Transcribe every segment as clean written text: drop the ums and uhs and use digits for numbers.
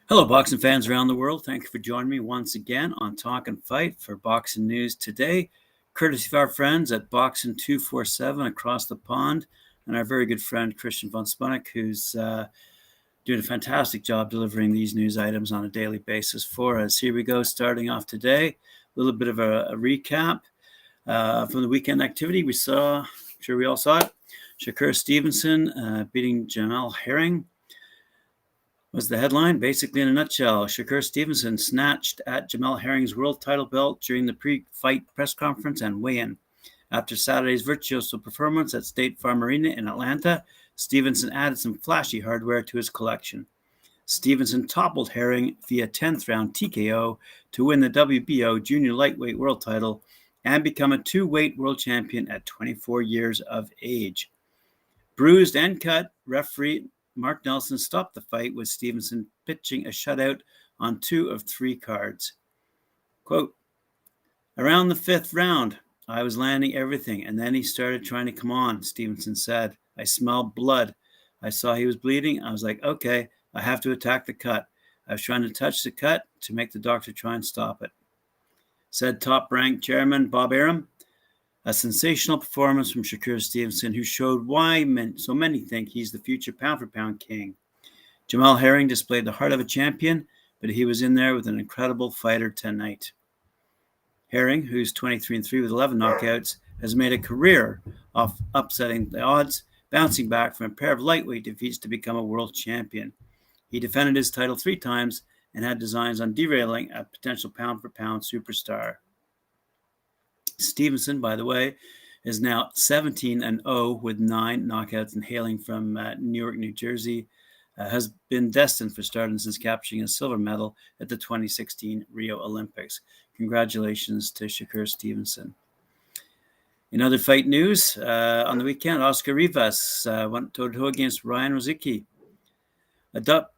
Hello, boxing fans around the world. Thank you for joining me once again on Talk and Fight for boxing news today, courtesy of our friends at Boxing 247 across the pond, and our very good friend Christian von Spunnick, who's doing a fantastic job delivering these news items on a daily basis for us. Here we go, starting off today, a little bit of a recap from the weekend activity. We saw, I'm sure we all saw it, Shakur Stevenson beating Jamel Herring was the headline. Basically, in a nutshell, Shakur Stevenson snatched at Jamel Herring's world title belt during the pre-fight press conference and weigh-in. After Saturday's virtuoso performance at State Farm Arena in Atlanta, Stevenson added some flashy hardware to his collection. Stevenson toppled Herring via 10th round TKO to win the WBO junior lightweight world title and become a two-weight world champion at 24 years of age. Bruised and cut, referee Mark Nelson stopped the fight with Stevenson pitching a shutout on 2 of 3 cards. Quote, "Around the 5th round, I was landing everything, and then he started trying to come on," Stevenson said. "I smelled blood. I saw he was bleeding. I was like, okay, I have to attack the cut. I was trying to touch the cut to make the doctor try and stop it," said top-ranked chairman Bob Arum. A sensational performance from Shakur Stevenson, who showed why so many think he's the future pound-for-pound king. Jamel Herring displayed the heart of a champion, but he was in there with an incredible fighter tonight. Herring, who's 23-3 with 11 knockouts, has made a career of upsetting the odds, bouncing back from a pair of lightweight defeats to become a world champion. He defended his title 3 times and had designs on derailing a potential pound-for-pound superstar. Stevenson, by the way, is now 17-0 with 9 knockouts and hailing from Newark, New Jersey. Has been destined for stardom since capturing a silver medal at the 2016 Rio Olympics. Congratulations to Shakur Stevenson. In other fight news, on the weekend, Oscar Rivas went toe-to-toe against Ryan Rozicki.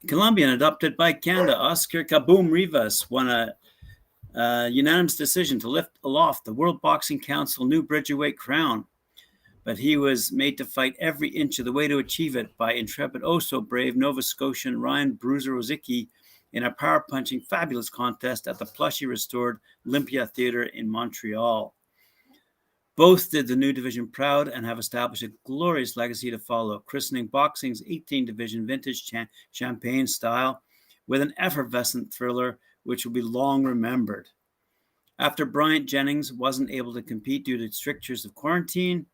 Colombian adopted by Canada, Oscar Kaboom Rivas won a unanimous decision to lift aloft the World Boxing Council new Bridgerweight crown, but he was made to fight every inch of the way to achieve it by intrepid, oh-so-brave Nova Scotian Ryan Bruiser Rozicki in a power-punching, fabulous contest at the plushly restored Olympia Theatre in Montreal. Both did the new division proud and have established a glorious legacy to follow, christening boxing's 18-division vintage champagne style with an effervescent thriller which will be long remembered. After Bryant Jennings wasn't able to compete due to strictures of quarantine,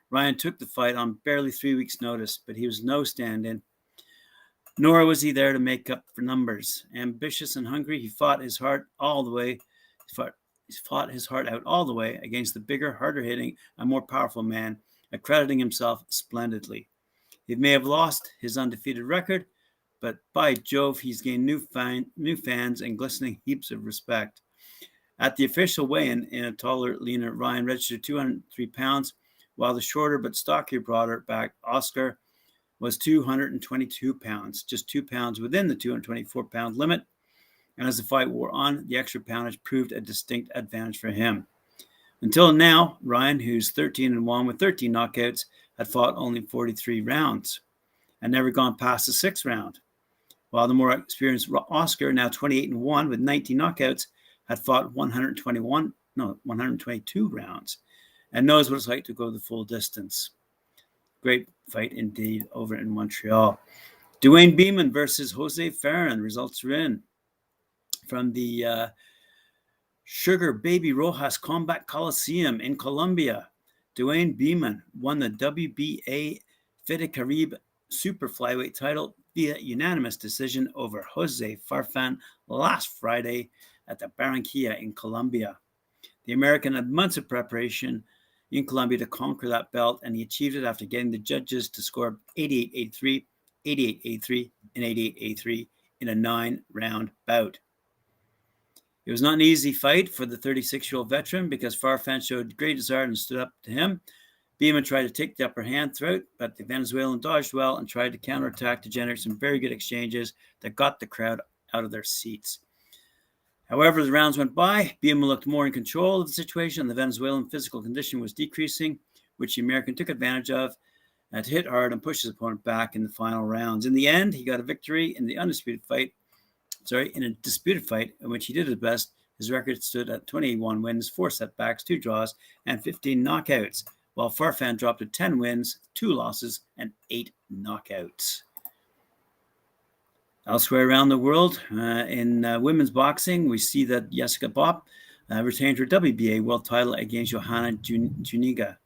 Ryan took the fight on barely 3 weeks' notice, but he was no stand-in. Nor was he there to make up for numbers. Ambitious and hungry, he fought his heart out all the way against the bigger, harder-hitting, and more powerful man, accrediting himself splendidly. He may have lost his undefeated record, but by Jove, he's gained new fans and glistening heaps of respect. At the official weigh-in, in a taller, leaner Ryan registered 203 pounds, while the shorter but stockier, broader back Oscar was 222 pounds, just 2 pounds within the 224-pound limit. And as the fight wore on, the extra poundage proved a distinct advantage for him. Until now, Ryan, who's 13-1 with 13 knockouts, had fought only 43 rounds and never gone past the 6th round. While the more experienced Oscar, now 28-1 with 19 knockouts, had fought 122 rounds and knows what it's like to go the full distance. Great fight indeed over in Montreal. Duane Beeman versus Jose Ferran. Results are in. From the Sugar Baby Rojas Combat Coliseum in Colombia, Duane Beeman won the WBA FIDE Caribe Super Flyweight title via unanimous decision over Jose Farfan last Friday at the Barranquilla in Colombia. The American had months of preparation in Colombia to conquer that belt, and he achieved it after getting the judges to score 88-83, 88-83, and 88-83 in a 9-round bout. It was not an easy fight for the 36-year-old veteran because Farfan showed great desire and stood up to him. Beeman tried to take the upper hand throughout, but the Venezuelan dodged well and tried to counterattack to generate some very good exchanges that got the crowd out of their seats. However, the rounds went by. Beeman looked more in control of the situation. The Venezuelan physical condition was decreasing, which the American took advantage of to hit hard and push his opponent back in the final rounds. In the end, he got a victory in the disputed fight in which he did his best. His record stood at 21 wins, 4 setbacks, 2 draws, and 15 knockouts, while Ferran dropped to 10 wins, 2 losses, and 8 knockouts. Elsewhere around the world, in women's boxing, we see that Jessica Bopp retained her WBA world title against Johanna Juniga.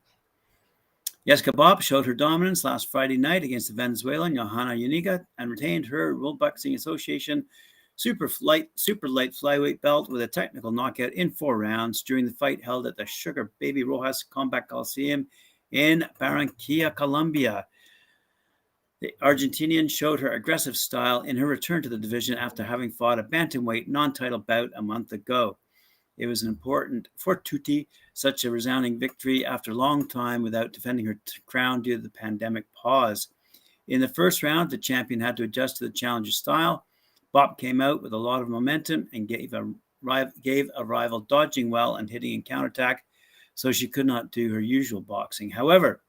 Jessica Bopp showed her dominance last Friday night against the Venezuelan Johanna Juniga and retained her World Boxing Association super light flyweight belt with a technical knockout in 4 rounds during the fight held at the Sugar Baby Rojas Combat Coliseum in Barranquilla, Colombia. The Argentinian showed her aggressive style in her return to the division after having fought a bantamweight non-title bout a month ago. It was an important for Tutti, such a resounding victory after a long time without defending her crown due to the pandemic pause. In the first round, the champion had to adjust to the challenger's style. Bopp came out with a lot of momentum and gave a rival dodging well and hitting in counterattack, so she could not do her usual boxing. However,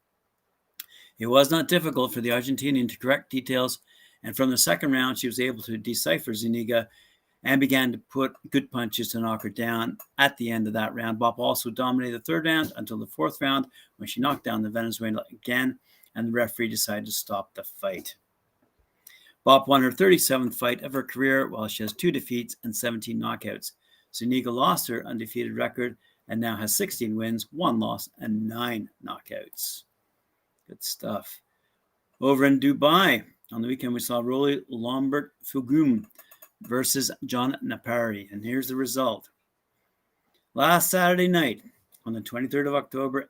it was not difficult for the Argentinian to correct details, and from the second round, she was able to decipher Zuniga and began to put good punches to knock her down at the end of that round. Bopp also dominated the third round until the fourth round when she knocked down the Venezuelan again, and the referee decided to stop the fight. Bopp won her 37th fight of her career while she has 2 defeats and 17 knockouts. Zuniga lost her undefeated record and now has 16 wins, 1 loss, and 9 knockouts. Good stuff. Over in Dubai, on the weekend, we saw Rolly Lambert Fugum versus John Napari. And here's the result. Last Saturday night, on the 23rd of October,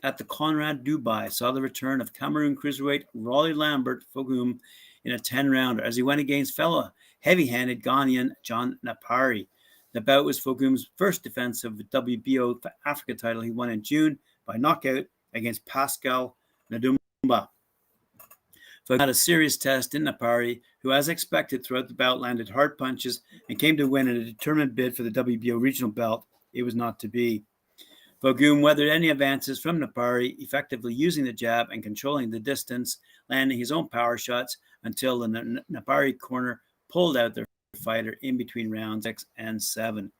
at the Conrad Dubai, saw the return of Cameroon cruiserweight Rolly Lambert Fugum in a 10-rounder as he went against fellow heavy-handed Ghanaian John Napari. The bout was Fugum's first defense of the WBO Africa title he won in June by knockout against Pascal Ndumba. Fugum had a serious test in Napari, who, as expected throughout the bout, landed hard punches and came to win in a determined bid for the WBO regional belt. It was not to be. Fugum weathered any advances from Napari, effectively using the jab and controlling the distance, landing his own power shots until the Napari corner pulled out their fighter in between rounds 6 and 7.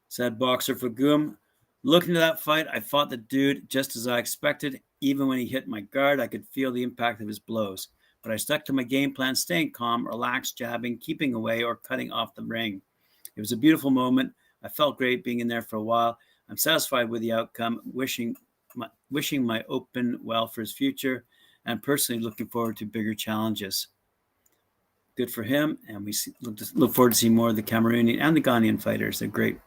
Said boxer Fugum, looking to that fight, I fought the dude just as I expected. Even when he hit my guard, I could feel the impact of his blows. But I stuck to my game plan, staying calm, relaxed, jabbing, keeping away, or cutting off the ring. It was a beautiful moment. I felt great being in there for a while. I'm satisfied with the outcome, wishing my open well for his future, and personally looking forward to bigger challenges. Good for him, and we look forward to seeing more of the Cameroonian and the Ghanaian fighters. They're great.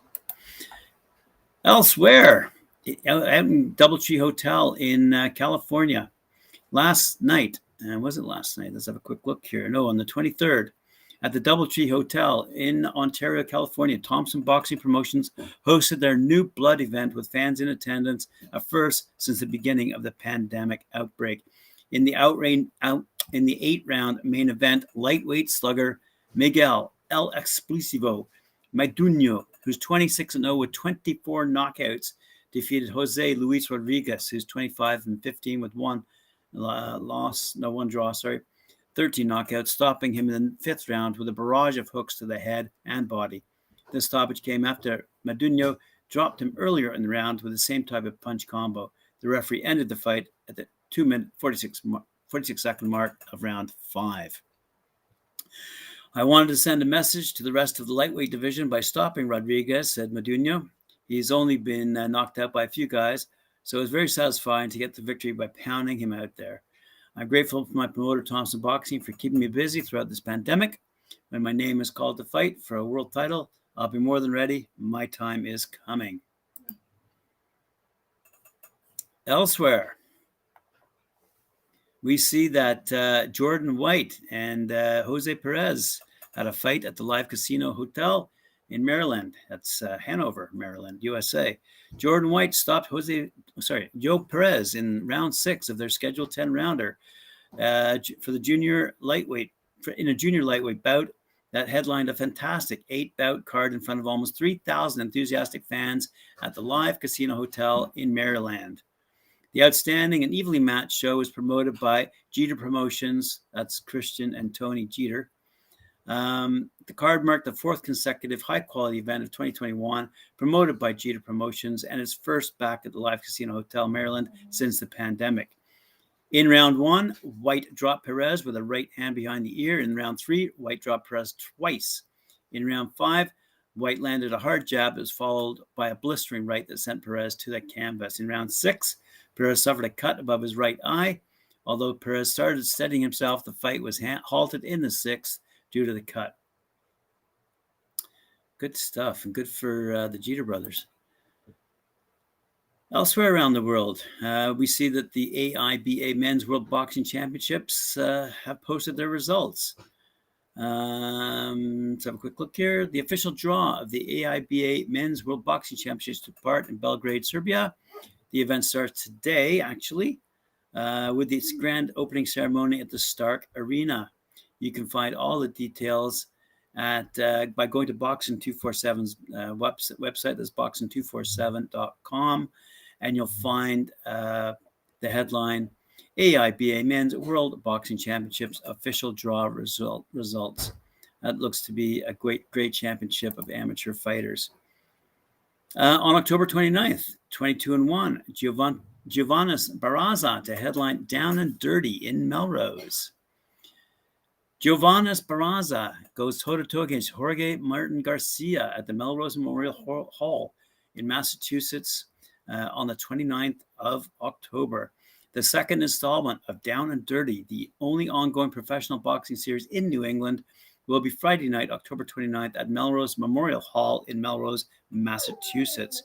Elsewhere, out in Doubletree Hotel in California, last night, and it wasn't last night, let's have a quick look here. No, on the 23rd, at the Doubletree Hotel in Ontario, California, Thompson Boxing Promotions hosted their New Blood event with fans in attendance, a first since the beginning of the pandemic outbreak. In the 8-round main event, lightweight slugger Miguel El Explosivo Maidunio, who's 26-0 with 24 knockouts, defeated Jose Luis Rodriguez, who's 25-15 with 1 draw, 13 knockouts, stopping him in the 5th round with a barrage of hooks to the head and body. This stoppage came after Maidunio dropped him earlier in the round with the same type of punch combo. The referee ended the fight at the 2-minute 46-second mark of round 5. I wanted to send a message to the rest of the lightweight division by stopping Rodriguez, said Maidunio. He's only been knocked out by a few guys, so it was very satisfying to get the victory by pounding him out there. I'm grateful for my promoter, Thompson Boxing, for keeping me busy throughout this pandemic. When my name is called to fight for a world title, I'll be more than ready. My time is coming. Elsewhere, we see that Jordan White and Jose Perez had a fight at the Live Casino Hotel in Maryland. That's Hanover, Maryland, USA. Jordan White stopped Joe Perez in round 6 of their scheduled 10-rounder for the junior lightweight. In a junior lightweight bout, that headlined a fantastic 8-bout card in front of almost 3,000 enthusiastic fans at the Live Casino Hotel in Maryland. The outstanding and evenly matched show was promoted by Jeter Promotions. That's Christian and Tony Jeter. The card marked the fourth consecutive high-quality event of 2021, promoted by Jeter Promotions, and its first back at the Live Casino Hotel, Maryland, since the pandemic. In round one, White dropped Perez with a right hand behind the ear. In round three, White dropped Perez twice. In round five, White landed a hard jab that was followed by a blistering right that sent Perez to the canvas. In round six, Perez suffered a cut above his right eye. Although Perez started steadying himself, the fight was halted in the sixth due to the cut. Good stuff, and good for the Jeter brothers. Elsewhere around the world, we see that the AIBA Men's World Boxing Championships have posted their results. Let's have a quick look here. The official draw of the AIBA Men's World Boxing Championships took part in Belgrade, Serbia. The event starts today, actually, with its grand opening ceremony at the Stark Arena. You can find all the details at by going to Boxing247's website. That's boxing247.com, and you'll find the headline: AIBA Men's World Boxing Championships official draw results. That looks to be a great championship of amateur fighters. On October 29th, 22-1, Giovannis Barraza to headline Down and Dirty in Melrose. Giovannis Barraza goes toe-to-toe against Jorge Martin Garcia at the Melrose Memorial Hall in Massachusetts on the 29th of October. The second installment of Down and Dirty, the only ongoing professional boxing series in New England, will be Friday night, October 29th at Melrose Memorial Hall in Melrose, Massachusetts.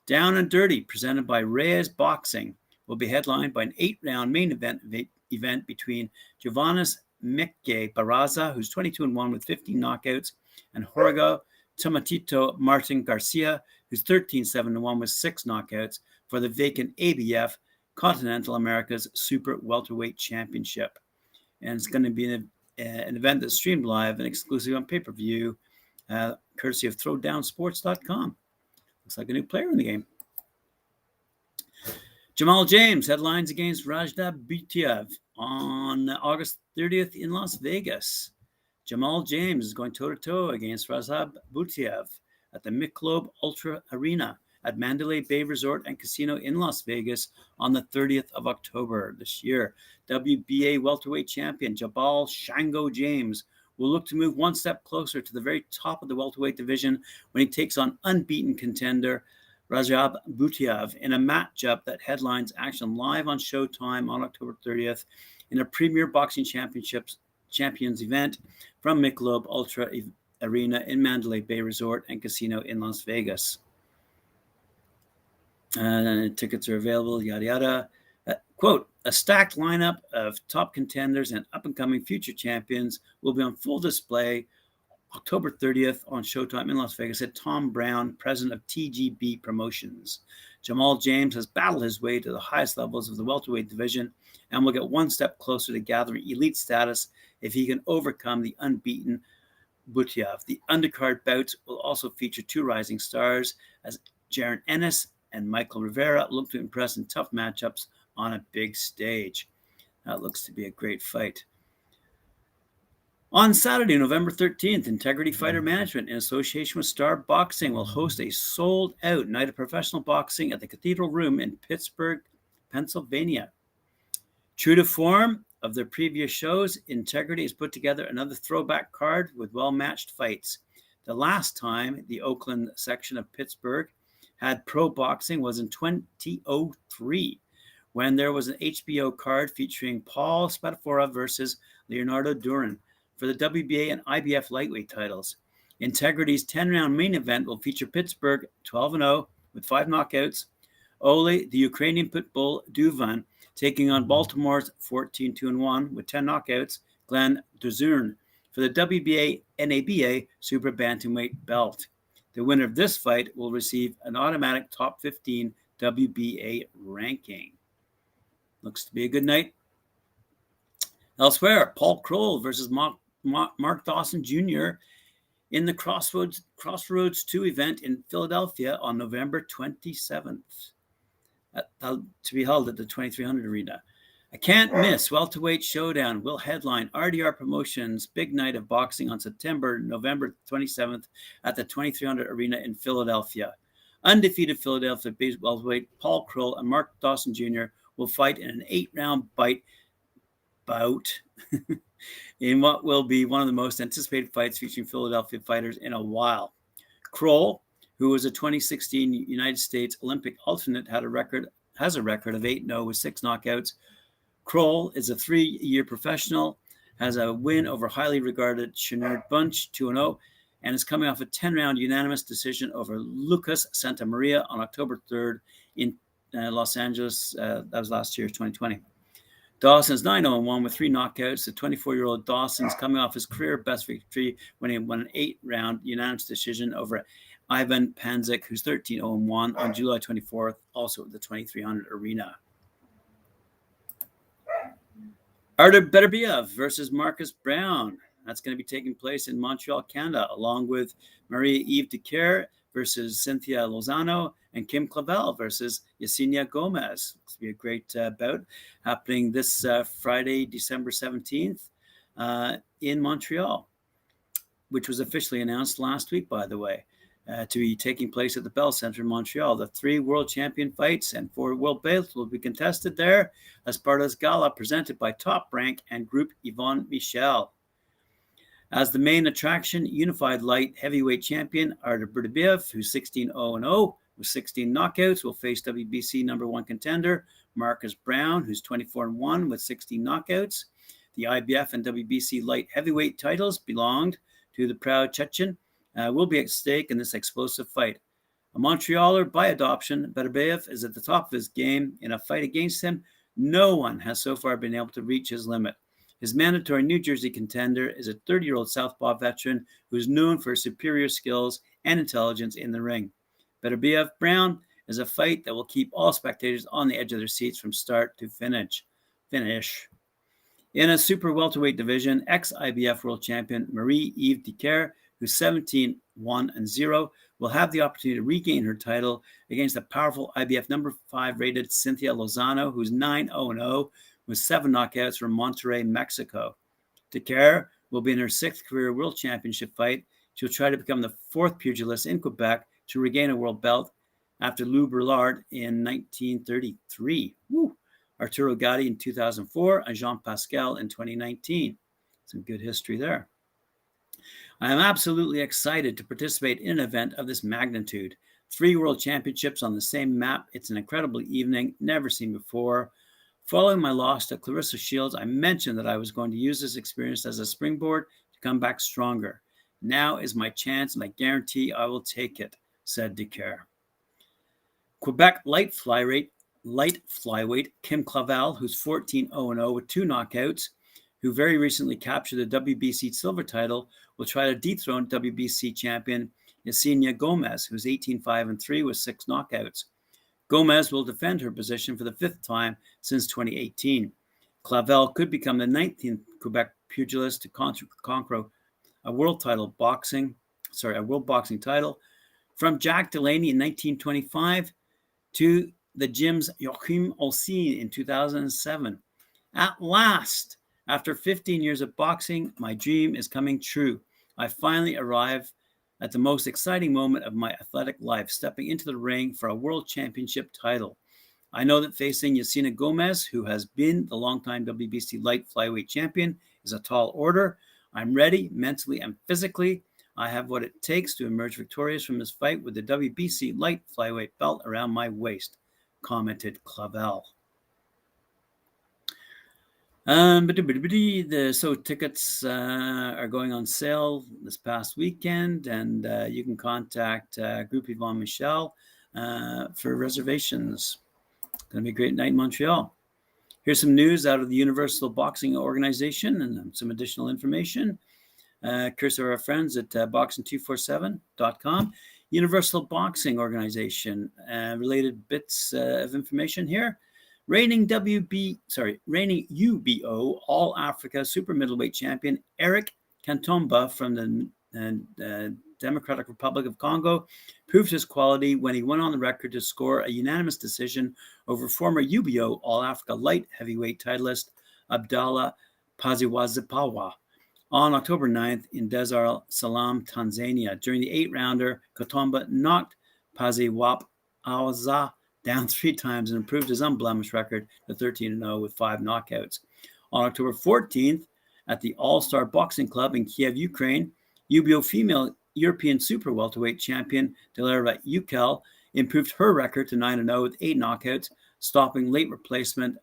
Down and Dirty, presented by Reyes Boxing, will be headlined by an 8-round main event between Giovannis Mike Barraza, who's 22-1 with 15 knockouts, and Jorge Tomatito Martin Garcia, who's 13-7-1 with 6 knockouts, for the vacant ABF Continental America's Super Welterweight Championship. And it's going to be an event that's streamed live and exclusive on pay-per-view, courtesy of throwdownsports.com. Looks like a new player in the game. Jamal James headlines against Rajda Butiev on August 30th in Las Vegas. Jamal James is going toe-to-toe against Rajda Butiev at the Michelob Ultra Arena at Mandalay Bay Resort and Casino in Las Vegas on the 30th of October this year. WBA welterweight champion Jabal Shango James will look to move one step closer to the very top of the welterweight division when he takes on unbeaten contender Rajab Butiev in a matchup that headlines action live on Showtime on October 30th in a Premier Boxing Champions event from Michelob Ultra Arena in Mandalay Bay Resort and Casino in Las Vegas. Tickets are available, yada, yada. Quote, a stacked lineup of top contenders and up-and-coming future champions will be on full display October 30th on Showtime in Las Vegas, said Tom Brown, president of TGB Promotions. Jamal James has battled his way to the highest levels of the welterweight division and will get one step closer to gathering elite status if he can overcome the unbeaten Butiev. The undercard bouts will also feature 2 rising stars as Jaron Ennis and Michael Rivera look to impress in tough matchups on a big stage. That looks to be a great fight. On Saturday, November 13th, Integrity Fighter Management, in association with Star Boxing, will host a sold-out night of professional boxing at the Cathedral Room in Pittsburgh, Pennsylvania. True to form of their previous shows, Integrity has put together another throwback card with well-matched fights. The last time the Oakland section of Pittsburgh had pro boxing was in 2003, when there was an HBO card featuring Paul Spadafora versus Leonardo Duran for the WBA and IBF lightweight titles. Integrity's 10-round main event will feature Pittsburgh 12-0 with 5 knockouts, Ole, the Ukrainian pit bull Duane, taking on Baltimore's 14-2-1 with 10 knockouts, Glenn Duzurn, for the WBA NABA Super Bantamweight belt. The winner of this fight will receive an automatic top 15 WBA ranking. Looks to be a good night. Elsewhere, Paul Kroll versus Mark Dawson Jr. in the Crossroads 2 event in Philadelphia on November 27th, to be held at the 2300 Arena. A can't miss welterweight showdown will headline RDR Promotions' big night of boxing on November 27th at the 2300 Arena in Philadelphia. Undefeated Philadelphia-based welterweight Paul Kroll and Mark Dawson Jr. will fight in an 8-round bout in what will be one of the most anticipated fights featuring Philadelphia fighters in a while. Kroll, who was a 2016 United States Olympic alternate, has a record of 8-0 with 6 knockouts. Kroll is a 3-year professional, has a win over highly regarded Shinard Bunch, 2-0, and is coming off a 10-round unanimous decision over Lucas Santamaria on October 3rd in Los Angeles. That was last year, 2020. Dawson's 9-0-1 with 3 knockouts. The 24-year-old Dawson's coming off his career best victory when he won an 8-round unanimous decision over Ivan Panzik, who's 13-0-1 on July 24th, also at the 2300 Arena. Artur Beterbiev versus Marcus Brown. That's going to be taking place in Montreal, Canada, along with Marie-Eve Dicaire versus Cynthia Lozano and Kim Clavel versus Yesenia Gomez. It's going to be a great bout happening this Friday, December 17th in Montreal, which was officially announced last week, by the way, to be taking place at the Bell Center in Montreal. The 3 world champion fights and 4 world belts will be contested there as part of this gala presented by Top Rank and Group Yvonne Michel. As the main attraction, unified light heavyweight champion Artur Beterbiev, who's 16-0-0 with 16 knockouts, will face WBC #1 contender Marcus Brown, who's 24-1 with 16 knockouts. The IBF and WBC light heavyweight titles belonged to the proud Chechen will be at stake in this explosive fight. A Montrealer by adoption, Beterbiev is at the top of his game. In a fight against him, no one has so far been able to reach his limit. His mandatory New Jersey contender is a 30-year-old Southpaw veteran who is known for superior skills and intelligence in the ring. Beterbiev-Brown is a fight that will keep all spectators on the edge of their seats from start to finish. In a super welterweight division, ex-IBF world champion Marie-Eve Dicaire, who's 17-1-0, will have the opportunity to regain her title against the powerful IBF #5 rated Cynthia Lozano, who's 9-0-0 with 7 knockouts from Monterrey, Mexico. Dicaire will be in her 6th career world championship fight. She'll try to become the 4th pugilist in Quebec to regain a world belt after Lou Berlard in 1933. Arturo Gatti in 2004 and Jean Pascal in 2019. Some good history there. I am absolutely excited to participate in an event of this magnitude. 3 world championships on the same map. It's an incredible evening, never seen before. Following my loss to Clarissa Shields, I mentioned that I was going to use this experience as a springboard to come back stronger. Now is my chance, and I guarantee I will take it, said Dicaire. Quebec light flyweight Kim Clavel, who's 14-0-0 with 2 knockouts, who very recently captured the WBC silver title, will try to dethrone WBC champion Yesenia Gomez, who's 18-5-3 with 6 knockouts. Gomez will defend her position for the 5th time since 2018. Clavel could become the 19th Quebec pugilist to conquer a world boxing title, from Jack Delaney in 1925 to the gym's Joachim Olsen in 2007. At last, after 15 years of boxing, my dream is coming true. I finally arrived at the most exciting moment of my athletic life, stepping into the ring for a world championship title. I know that facing Yesenia Gomez, who has been the longtime WBC light flyweight champion, is a tall order. I'm ready mentally and physically. I have what it takes to emerge victorious from this fight with the WBC light flyweight belt around my waist, commented Clavel. So tickets are going on sale this past weekend, and you can contact Group Yvonne Michel for reservations. It's going to be a great night in Montreal. Here's some news out of the Universal Boxing Organization and some additional information. Courtesy of our friends at boxing247.com. Universal Boxing Organization, related bits of information here. Reigning UBO All Africa Super Middleweight Champion Eric Cantomba from the Democratic Republic of Congo proved his quality when he went on the record to score a unanimous decision over former UBO All-Africa light heavyweight titleist Abdallah Paziwazipawa on October 9th in Dar es Salaam, Tanzania. During the 8-rounder, Cantomba knocked Paziwazipawa down 3 times and improved his unblemished record to 13-0 with 5 knockouts. On October 14th, at the All-Star Boxing Club in Kiev, Ukraine, UBO female European super welterweight champion Delara Ukel improved her record to 9-0 with 8 knockouts, stopping late replacement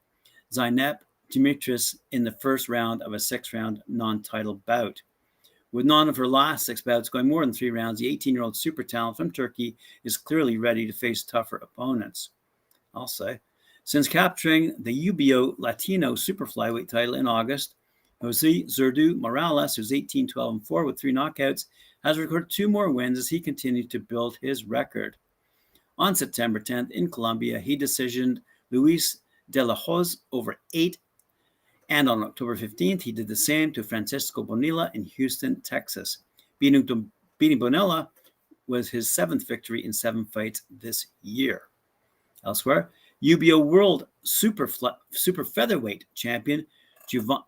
Zainab Dimitris in the first round of a 6-round non-title bout. With none of her last 6 bouts going more than 3 rounds, the 18-year-old super talent from Turkey is clearly ready to face tougher opponents. I'll say. Since capturing the UBO Latino super flyweight title in August, Jose Zurdo Morales, who's 18-12-4 with 3 knockouts, has recorded 2 more wins as he continued to build his record. On September 10th in Colombia, he decisioned Luis de la Hoz over 8, and on October 15th, he did the same to Francisco Bonilla in Houston, Texas. Beating Bonilla was his 7th victory in 7 fights this year. Elsewhere, UBO World Super Featherweight Champion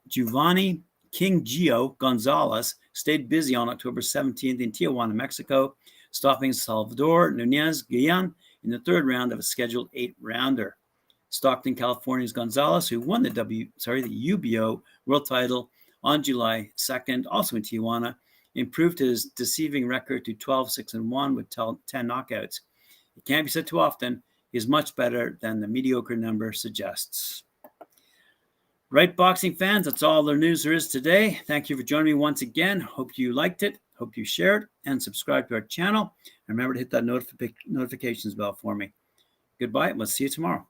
Giovanni King Gio Gonzalez stayed busy on October 17th in Tijuana, Mexico, stopping Salvador Nunez Guillen in the 3rd round of a scheduled 8-rounder. Stockton, California's Gonzalez, who won the UBO World title on July 2nd, also in Tijuana, improved his deceiving record to 12-6-1 with 10 knockouts. It can't be said too often. He is much better than the mediocre number suggests. Right, boxing fans, that's all the news there is today. Thank you for joining me once again. Hope you liked it. Hope you shared and subscribe to our channel. And remember to hit that notifications bell for me. Goodbye, and we'll see you tomorrow.